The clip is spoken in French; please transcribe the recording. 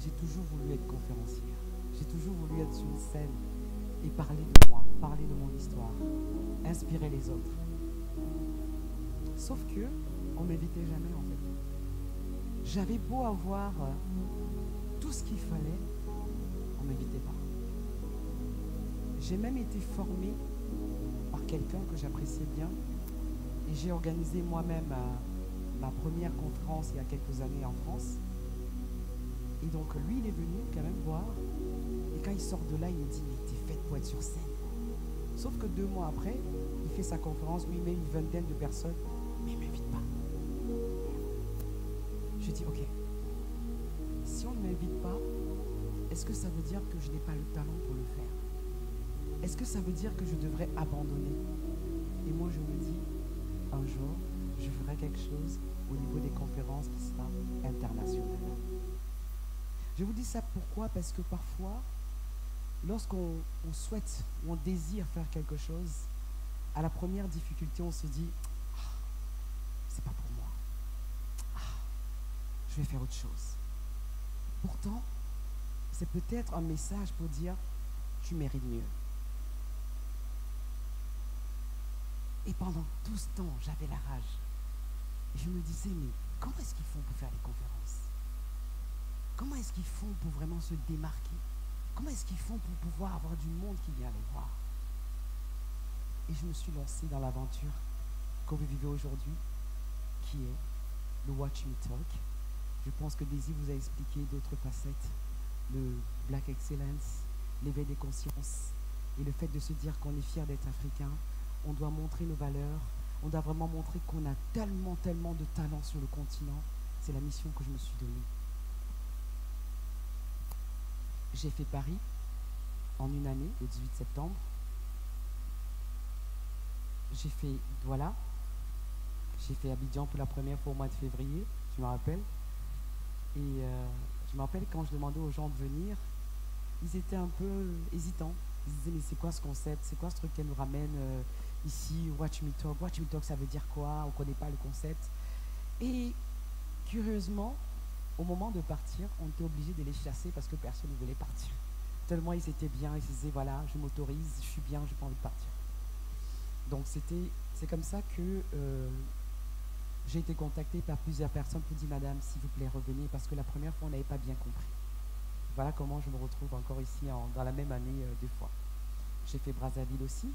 j'ai toujours voulu être conférencière. J'ai toujours voulu être sur une scène et parler de moi, parler de mon histoire, inspirer les autres. Sauf que on m'invitait jamais en fait. J'avais beau avoir tout ce qu'il fallait, on m'invitait pas. J'ai même été formée par quelqu'un que j'appréciais bien et j'ai organisé moi-même ma première conférence il y a quelques années en France. Et donc lui, il est venu quand même voir. Et quand il sort de là, il me dit, mais t'es faite pour être sur scène. Sauf que 2 mois après, il fait sa conférence où il met une vingtaine de personnes, mais il ne m'invite pas. Je dis, ok, si on ne m'invite pas, est-ce que ça veut dire que je n'ai pas le talent pour le faire? Est-ce que ça veut dire que je devrais abandonner? Et moi, je me dis, un jour, je ferai quelque chose au niveau des conférences qui sera international. Je vous dis ça pourquoi? Parce que parfois, lorsqu'on souhaite ou on désire faire quelque chose, à la première difficulté, on se dit, ah, c'est pas pour moi. Ah, je vais faire autre chose. Pourtant, c'est peut-être un message pour dire, tu mérites mieux. Et pendant tout ce temps, j'avais la rage. Et je me disais, mais comment est-ce qu'ils font pour faire les conférences? Comment est-ce qu'ils font pour vraiment se démarquer? Comment est-ce qu'ils font pour pouvoir avoir du monde qui vient les voir? Et je me suis lancée dans l'aventure que vous vivez aujourd'hui, qui est le Watch Me Talk. Je pense que Daisy vous a expliqué d'autres facettes, le Black Excellence, l'éveil des consciences, et le fait de se dire qu'on est fier d'être africain. On doit montrer nos valeurs, on doit vraiment montrer qu'on a tellement, tellement de talent sur le continent. C'est la mission que je me suis donnée. J'ai fait Paris en une année, le 18 septembre. J'ai fait Douala. J'ai fait Abidjan pour la première fois au mois de février, je me rappelle. Et je me rappelle quand je demandais aux gens de venir, ils étaient un peu hésitants. Ils disaient, mais c'est quoi ce concept? C'est quoi ce truc qu'elle nous ramène ici? Watch Me Talk. Watch Me Talk, ça veut dire quoi? On ne connaît pas le concept. Et curieusement, au moment de partir, on était obligé de les chasser parce que personne ne voulait partir. Tellement ils étaient bien, ils se disaient, voilà, je m'autorise, je suis bien, je n'ai pas envie de partir. Donc c'est comme ça que j'ai été contactée par plusieurs personnes pour dire, madame, s'il vous plaît, revenez, parce que la première fois, on n'avait pas bien compris. Voilà comment je me retrouve encore ici dans la même année 2 fois. J'ai fait Brazzaville aussi,